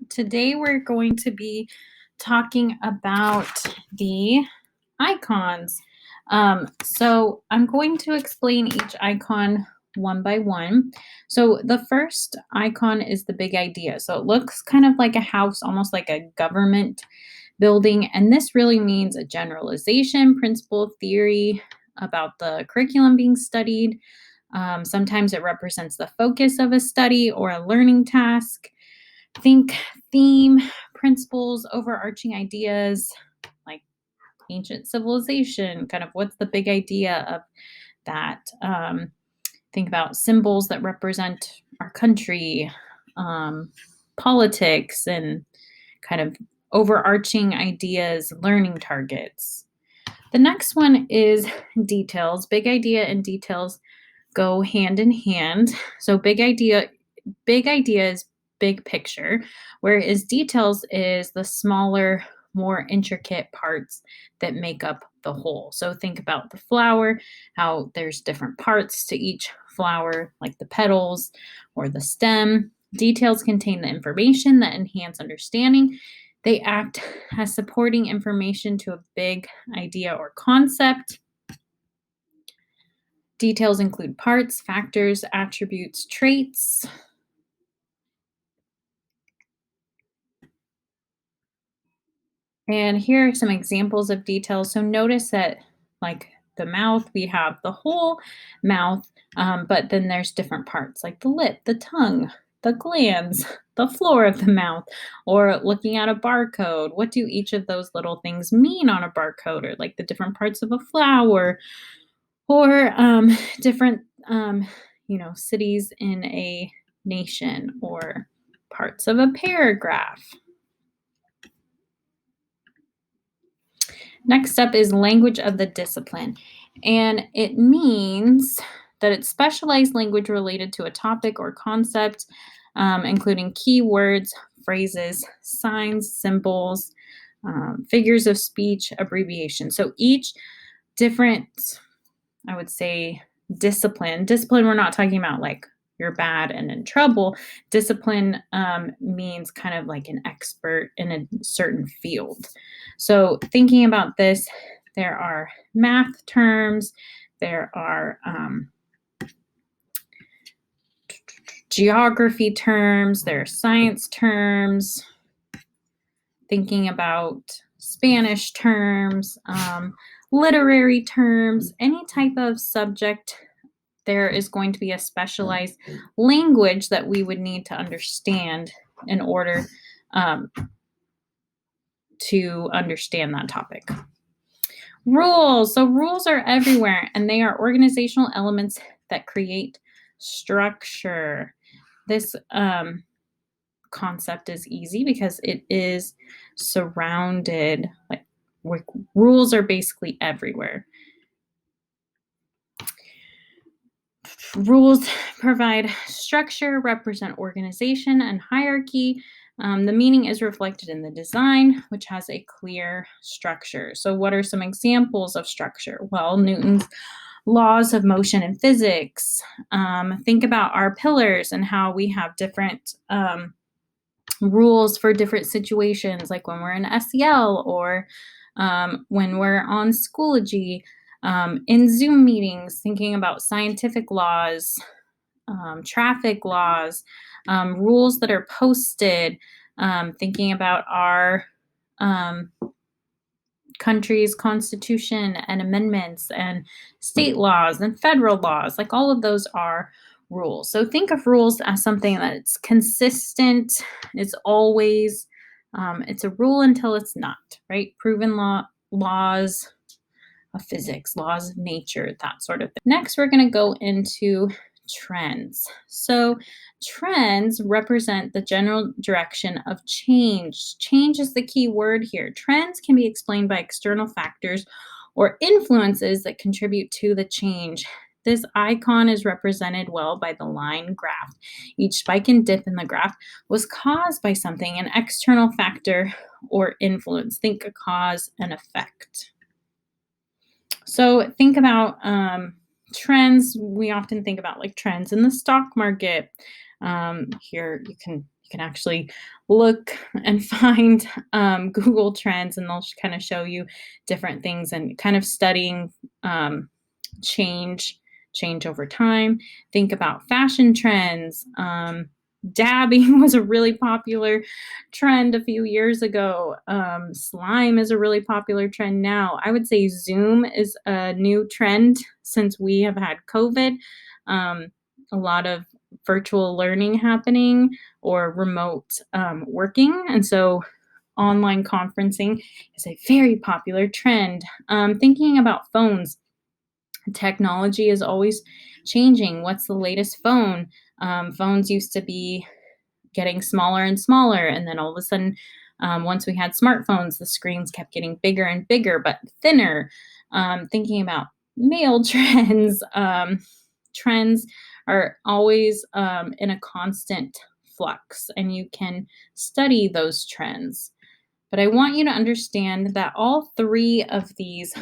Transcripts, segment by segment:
Today we're going to be talking about the icons. So I'm going to explain each icon one by one. So the first icon is the big idea. So it looks kind of like a house, almost like a government building. And this really means a generalization, principle, theory about the curriculum being studied. Sometimes it represents the focus of a study or a learning task. Think theme, principles, overarching ideas like ancient civilization, kind of what's the big idea of that. Think about symbols that represent our country, um, politics, and kind of overarching ideas, learning targets. The next one is details. Big idea and details go hand in hand. So big idea is big picture, whereas details is the smaller, more intricate parts that make up the whole. So think about the flower, how there's different parts to each flower, like the petals or the stem. Details contain the information that enhance understanding. They act as supporting information to a big idea or concept. Details include parts, factors, attributes, traits. And here are some examples of details. So notice that, like the mouth, we have the whole mouth, but then there's different parts like the lip, the tongue, the glands, the floor of the mouth, or looking at a barcode. What do each of those little things mean on a barcode, or like the different parts of a flower, or different, cities in a nation, or parts of a paragraph. Next up is language of the discipline. And it means that it's specialized language related to a topic or concept, including keywords, phrases, signs, symbols, figures of speech, abbreviations. So each different, I would say, discipline, we're not talking about like you're bad and in trouble. Discipline means kind of like an expert in a certain field. So, thinking about this, there are math terms, there are geography terms, there are science terms, thinking about Spanish terms, literary terms, any type of subject. There is going to be a specialized language that we would need to understand in order to understand that topic. Rules. So, rules are everywhere and they are organizational elements that create structure. This concept is easy because it is surrounded, like, rules are basically everywhere. Rules provide structure, represent organization and hierarchy. The meaning is reflected in the design, which has a clear structure. So, what are some examples of structure? Well, Newton's laws of motion in physics. Think about our pillars and how we have different rules for different situations, like when we're in SEL or when we're on Schoology. In Zoom meetings, thinking about scientific laws, traffic laws, rules that are posted, thinking about our country's constitution and amendments and state laws and federal laws. Like all of those are rules. So think of rules as something that's consistent. It's always, it's a rule until it's not, right? Proven laws of physics, laws of nature, that sort of thing. Next, we're going to go into trends. So, trends represent the general direction of change. Change is the key word here. Trends can be explained by external factors or influences that contribute to the change. This icon is represented well by the line graph. Each spike and dip in the graph was caused by something, an external factor or influence. Think a cause and effect. So think about trends. We often think about like trends in the stock market. Here you can You can actually look and find Google Trends, and they'll kind of show you different things and kind of studying um, change over time. Think about fashion trends. Dabbing was a really popular trend a few years ago. Slime is a really popular trend now. I would say Zoom is a new trend since we have had COVID. Um, a lot of virtual learning happening or remote working. And so online conferencing is a very popular trend. Thinking about phones, technology is always changing. What's the latest phone? Phones used to be getting smaller and smaller. And then all of a sudden, once we had smartphones, the screens kept getting bigger and bigger, but thinner. Thinking about mail trends, trends are always in a constant flux, and you can study those trends. But I want you to understand that all three of these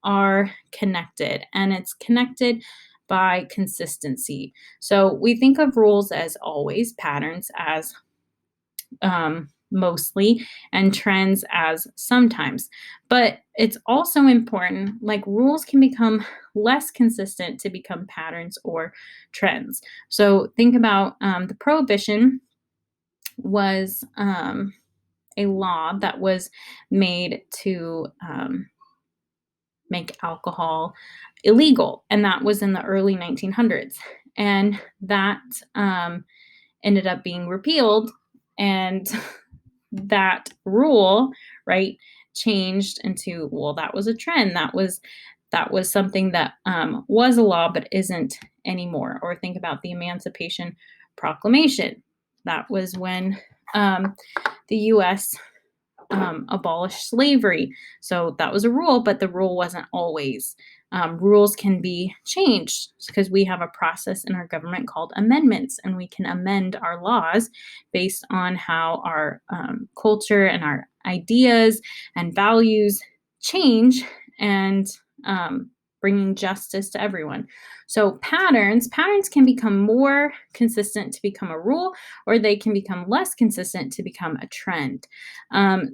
are connected, and it's connected by consistency. So we think of rules as always, patterns as mostly, and trends as sometimes. But it's also important, like rules can become less consistent to become patterns or trends. So think about the prohibition was a law that was made to make alcohol illegal, and that was in the early 1900s. And that ended up being repealed, and that rule, right, changed into, well, that was a trend. That was something that was a law but isn't anymore. Or think about the Emancipation Proclamation. That was when the U.S. Abolished slavery. So that was a rule, but the rule wasn't always. Rules can be changed because we have a process in our government called amendments, and we can amend our laws based on how our culture and our ideas and values change, and bringing justice to everyone. So patterns can become more consistent to become a rule, or they can become less consistent to become a trend.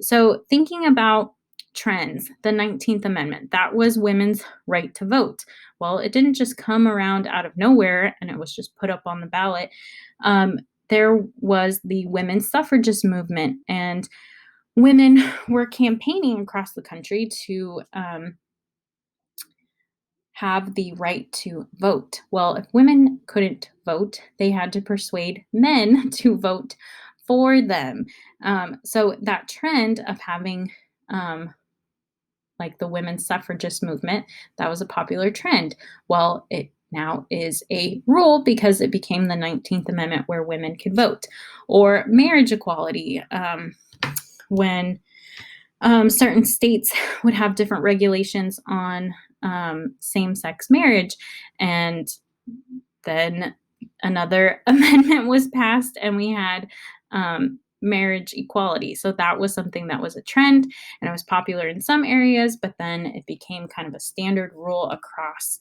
So thinking about trends, the 19th Amendment, that was women's right to vote. Well, it didn't just come around out of nowhere and it was just put up on the ballot. There was the women's suffragist movement, and women were campaigning across the country to have the right to vote. Well, if women couldn't vote, they had to persuade men to vote for them. So that trend of having like the women's suffragist movement, that was a popular trend. Well, it now is a rule because it became the 19th Amendment where women could vote. Or marriage equality, when certain states would have different regulations on same-sex marriage, and then another amendment was passed, and we had marriage equality. So that was something that was a trend, and it was popular in some areas, but then it became kind of a standard rule across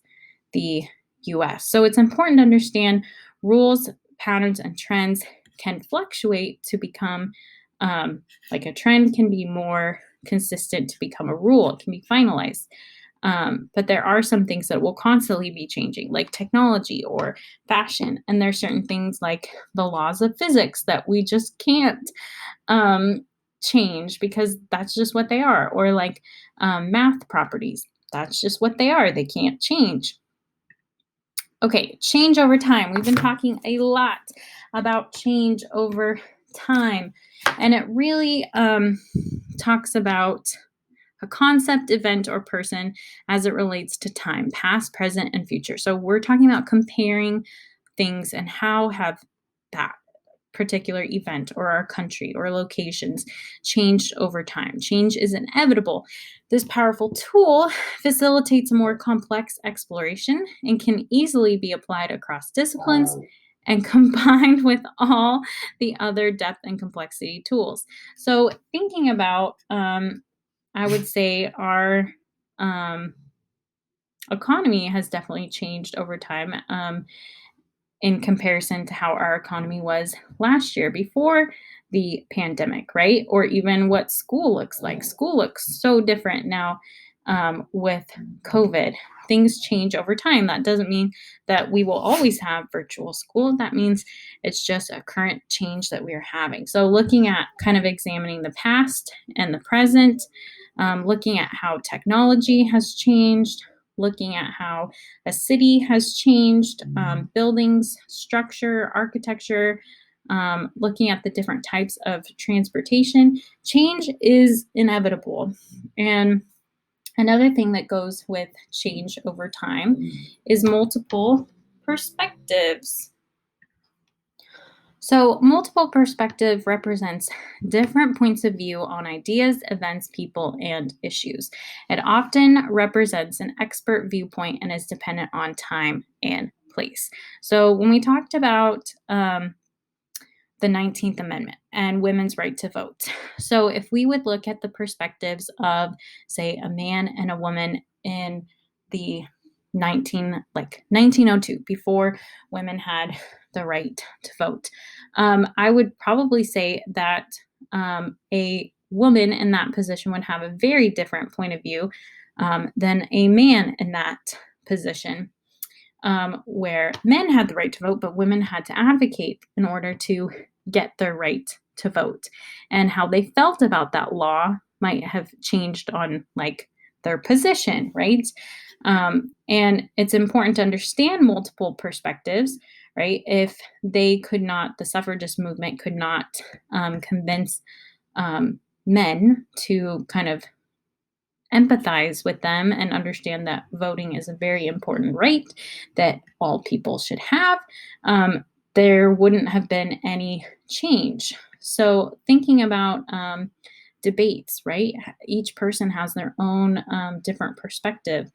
the US. So it's important to understand rules, patterns, and trends can fluctuate to become like a trend can be more consistent to become a rule. It can be finalized. But there are some things that will constantly be changing, like technology or fashion. And there's certain things like the laws of physics that we just can't change because that's just what they are. Or like math properties. That's just what they are. They can't change. Okay, change over time. We've been talking a lot about change over time, and it really talks about a concept, event, or person as it relates to time, past, present, and future. So we're talking about comparing things and how have that particular event or our country or locations changed over time. Change is inevitable. This powerful tool facilitates a more complex exploration and can easily be applied across disciplines and combined with all the other depth and complexity tools. So thinking about, I would say our economy has definitely changed over time. in comparison to how our economy was last year before the pandemic, right? Or even what school looks like. School looks so different now with COVID. Things change over time. That doesn't mean that we will always have virtual school. That means it's just a current change that we are having. So, looking at kind of examining the past and the present, looking at how technology has changed, looking at how a city has changed, buildings, structure, architecture, looking at the different types of transportation. Change is inevitable. And another thing that goes with change over time is multiple perspectives. So, multiple perspective represents different points of view on ideas, events, people, and issues. It often represents an expert viewpoint and is dependent on time and place. So, when we talked about the 19th Amendment and women's right to vote. So, if we would look at the perspectives of, say, a man and a woman in the 1902, before women had the right to vote, I would probably say that a woman in that position would have a very different point of view than a man in that position. Where men had the right to vote, but women had to advocate in order to get their right to vote. And how they felt about that law might have changed on like their position, right? And it's important to understand multiple perspectives, right? If they could not, the suffragist movement could not convince men to kind of empathize with them and understand that voting is a very important right that all people should have, there wouldn't have been any change. So, thinking about debates, right? Each person has their own different perspective.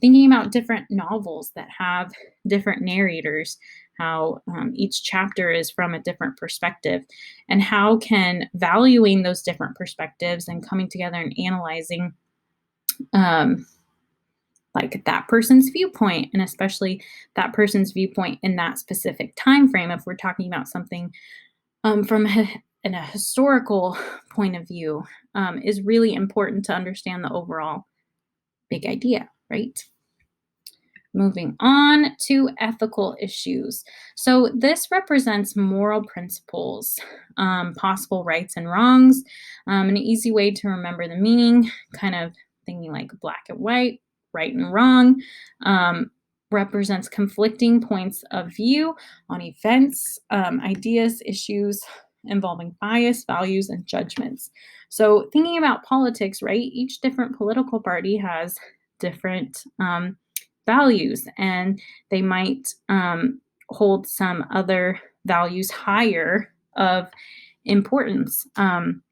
Thinking about different novels that have different narrators, how each chapter is from a different perspective, and how can valuing those different perspectives and coming together and analyzing um, like that person's viewpoint, and especially that person's viewpoint in that specific time frame. If we're talking about something from in a historical point of view, is really important to understand the overall big idea, right? Moving on to ethical issues. So, this represents moral principles, possible rights and wrongs, an easy way to remember the meaning, kind of thinking like black and white, right and wrong, represents conflicting points of view on events, ideas, issues involving bias, values, and judgments. So, thinking about politics, right? Each different political party has different values, and they might hold some other values higher of importance. And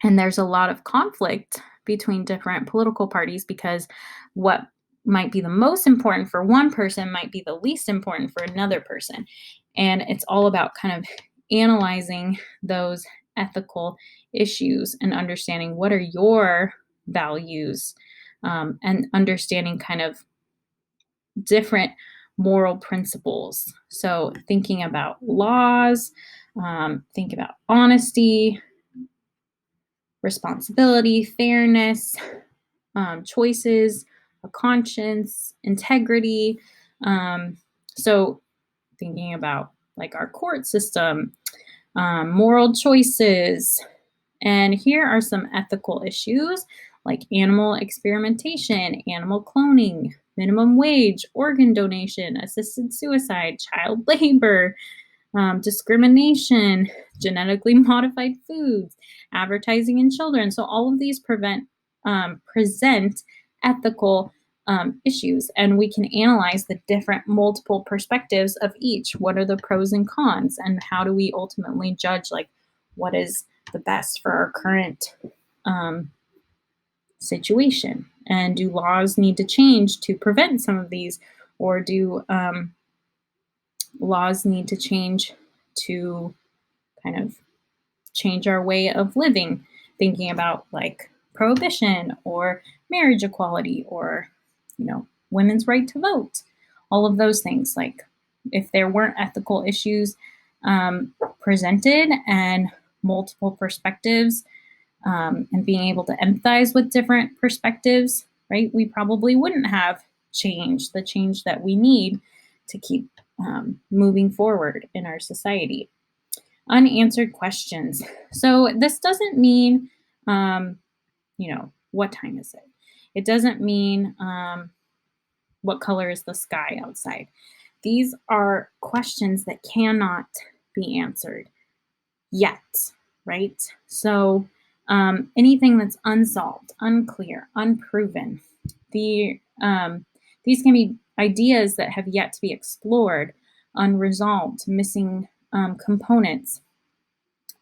there's a lot of conflict between different political parties because what might be the most important for one person might be the least important for another person. And it's all about kind of analyzing those ethical issues and understanding what are your values, and understanding kind of different moral principles. So, thinking about laws, think about honesty, responsibility, fairness, choices, a conscience, integrity. So, thinking about like our court system, moral choices. And here are some ethical issues like animal experimentation, animal cloning, minimum wage, organ donation, assisted suicide, child labor, discrimination, genetically modified foods, advertising in children. So all of these present ethical issues, and we can analyze the different multiple perspectives of each. What are the pros and cons, and how do we ultimately judge like what is the best for our current situation? And do laws need to change to prevent some of these, or do laws need to change to kind of change our way of living, thinking about like prohibition or marriage equality or, women's right to vote, all of those things. Like if there weren't ethical issues presented and multiple perspectives, and being able to empathize with different perspectives, right? We probably wouldn't have the change that we need to keep moving forward in our society. Unanswered questions. So this doesn't mean, what time is it? It doesn't mean what color is the sky outside. These are questions that cannot be answered yet, right? So anything that's unsolved, unclear, unproven, these can be ideas that have yet to be explored, unresolved, missing components.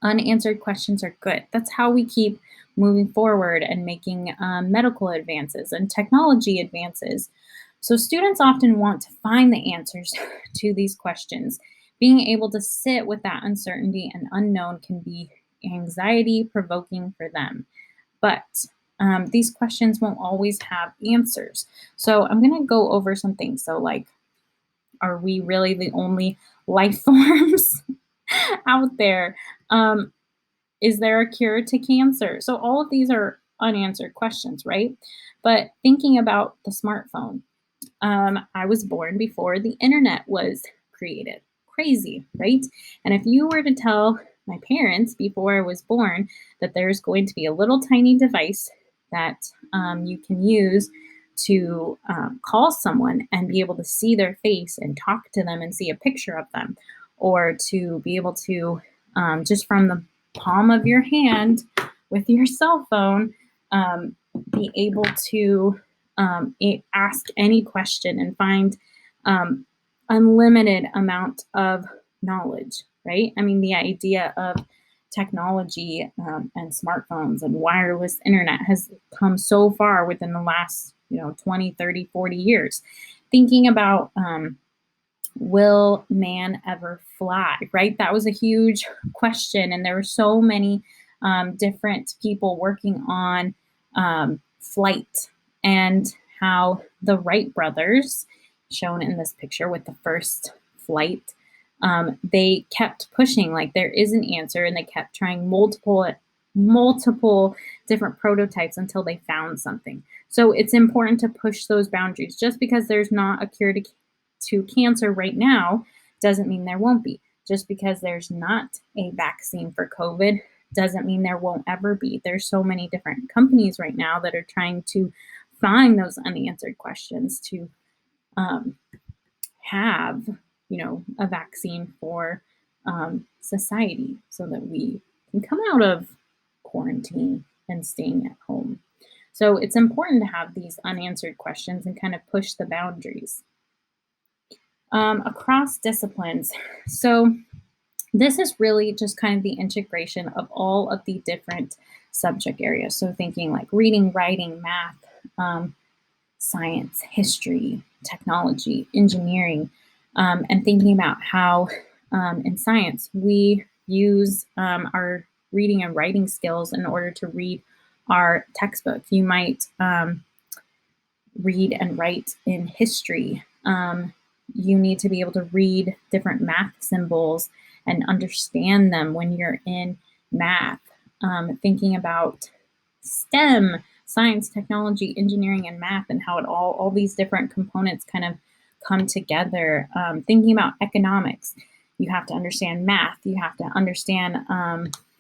Unanswered questions are good. That's how we keep moving forward and making medical advances and technology advances. So students often want to find the answers to these questions. Being able to sit with that uncertainty and unknown can be anxiety provoking for them. But these questions won't always have answers. So I'm going to go over some things. So, like, are we really the only life forms out there? Is there a cure to cancer? So all of these are unanswered questions, right? But thinking about the smartphone, I was born before the internet was created. Crazy, right? And if you were to tell my parents before I was born that there's going to be a little tiny device that you can use to call someone and be able to see their face and talk to them and see a picture of them, or to be able to just from the palm of your hand with your cell phone, be able to ask any question and find unlimited amount of knowledge, right? I mean, the idea of technology and smartphones and wireless internet has come so far within the last 20, 30, 40 years. Thinking about will man ever fly, right? That was a huge question, and there were so many different people working on flight, and how the Wright brothers, shown in this picture with the first flight, they kept pushing, like, there is an answer, and they kept trying multiple different prototypes until they found something. So it's important to push those boundaries. Just because there's not a cure to cancer right now doesn't mean there won't be. Just because there's not a vaccine for COVID doesn't mean there won't ever be. There's so many different companies right now that are trying to find those unanswered questions to have, a vaccine for society so that we can come out of quarantine and staying at home. So it's important to have these unanswered questions and kind of push the boundaries. Across disciplines. So this is really just kind of the integration of all of the different subject areas. So thinking like reading, writing, math, science, history, technology, engineering, and thinking about how in science we use our reading and writing skills in order to read our textbook. You might read and write in history. You need to be able to read different math symbols and understand them when you're in math. Thinking about STEM, science, technology, engineering, and math, and how all these different components kind of come together. Thinking about economics, you have to understand math, you have to understand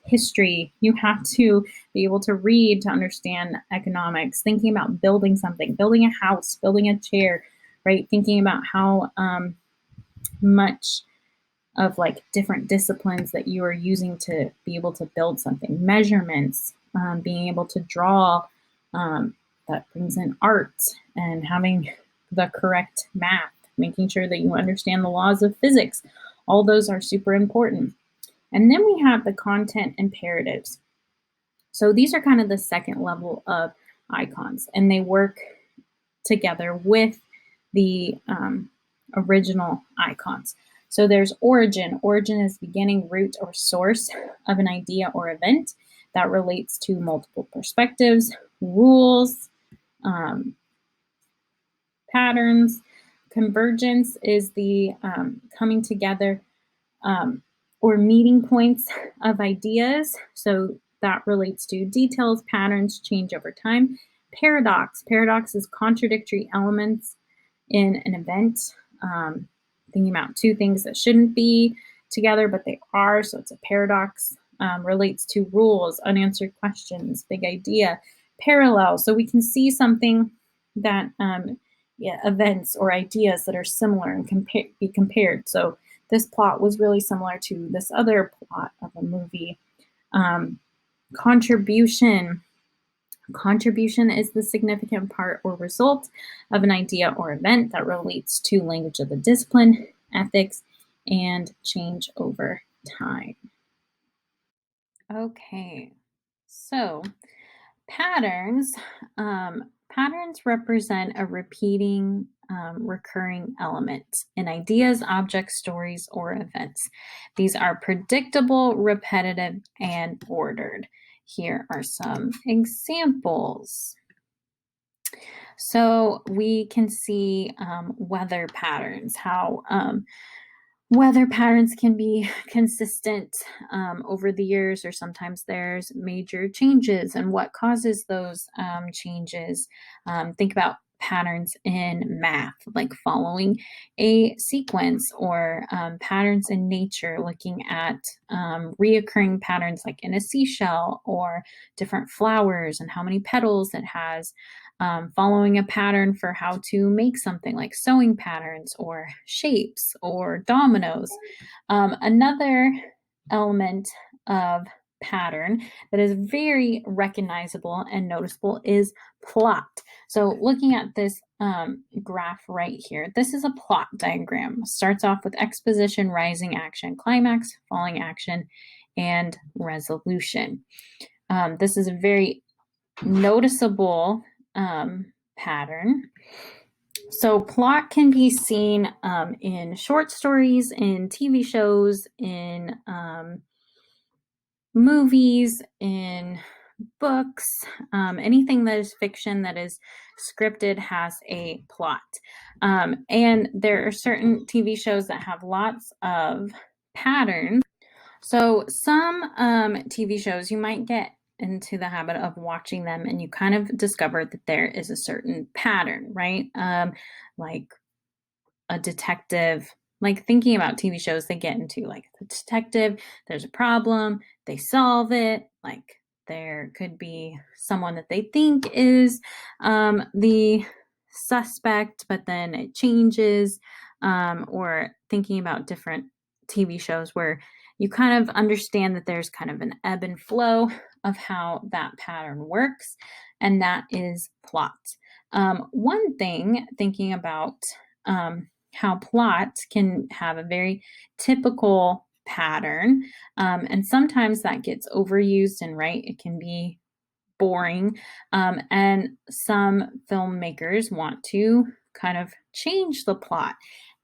history, you have to be able to read to understand economics. Thinking about building something, building a house, building a chair, right? Thinking about how much of like different disciplines that you are using to be able to build something, measurements, being able to draw, that brings in art, and having the correct math, making sure that you understand the laws of physics. All those are super important. And then we have the content imperatives. So these are kind of the second level of icons, and they work together with the original icons. So there's origin. Origin is beginning, root, or source of an idea or event that relates to multiple perspectives, rules, patterns. Convergence is the coming together or meeting points of ideas. So that relates to details, patterns, change over time. Paradox is contradictory elements in an event, thinking about two things that shouldn't be together, but they are. So it's a paradox. Relates to rules, unanswered questions, big idea. Parallel. So we can see something that, events or ideas that are similar and be compared. So this plot was really similar to this other plot of a movie. Contribution. Contribution is the significant part or result of an idea or event that relates to language of the discipline, ethics, and change over time. Okay, so patterns. Patterns represent a repeating, recurring element in ideas, objects, stories, or events. These are predictable, repetitive, and ordered. Here are some examples. So we can see weather patterns, how weather patterns can be consistent over the years, or sometimes there's major changes, and what causes those changes. Think about patterns in math, like following a sequence, or patterns in nature, looking at reoccurring patterns like in a seashell, or different flowers and how many petals it has. Following a pattern for how to make something, like sewing patterns or shapes or dominoes. Another element of pattern that is very recognizable and noticeable is plot. So looking at this graph right here, this is a plot diagram. Starts off with exposition, rising action, climax, falling action, and resolution. This is a very noticeable pattern. So plot can be seen in short stories, in TV shows, in movies, in books. Anything that is fiction that is scripted has a plot. And there are certain TV shows that have lots of patterns. So some TV shows, you might get into the habit of watching them and you kind of discover that there is a certain pattern, right? Like a detective, like thinking about TV shows, they get into like the detective, there's a problem, they solve it, like there could be someone that they think is the suspect, but then it changes, or thinking about different TV shows where you kind of understand that there's kind of an ebb and flow of how that pattern works, and that is plot. One thing, thinking about how plot can have a very typical pattern, and sometimes that gets overused, and right, it can be boring, and some filmmakers want to kind of change the plot,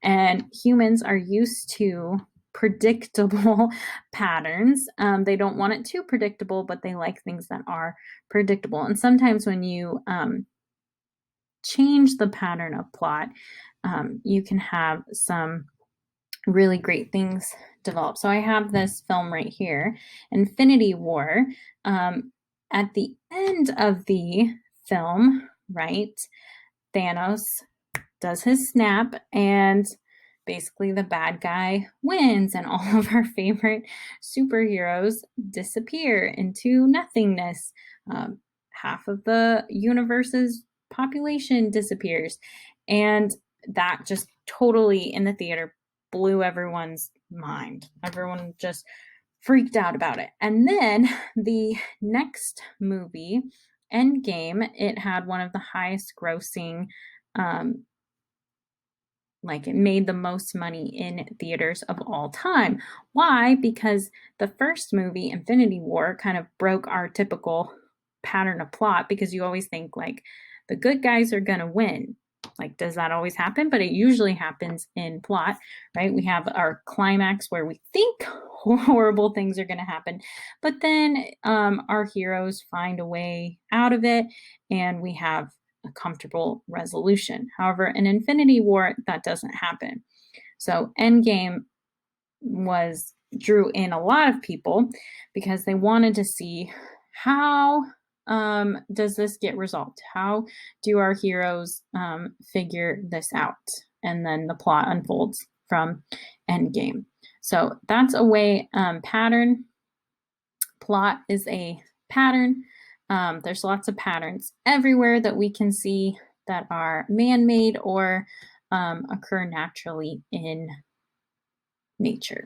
and humans are used to predictable patterns. They don't want it too predictable, but they like things that are predictable. And sometimes when you change the pattern of plot, you can have some really great things develop. So I have this film right here, Infinity War. At the end of the film, right, Thanos does his snap, and basically the bad guy wins, and all of our favorite superheroes disappear into nothingness. Half of the universe's population disappears, and that just totally, in the theater, blew everyone's mind. Everyone just freaked out about it. And then the next movie, Endgame, it had one of the highest grossing, like it made the most money in theaters of all time. Why? Because the first movie, Infinity War, kind of broke our typical pattern of plot, because you always think like the good guys are going to win. Like, does that always happen? But it usually happens in plot, right? We have our climax where we think horrible things are going to happen, but then our heroes find a way out of it, and we have a comfortable resolution. However, in Infinity War, that doesn't happen. So Endgame drew in a lot of people because they wanted to see how does this get resolved? How do our heroes figure this out? And then the plot unfolds from Endgame. So that's a way pattern. Plot is a pattern. There's lots of patterns everywhere that we can see that are man-made or occur naturally in nature.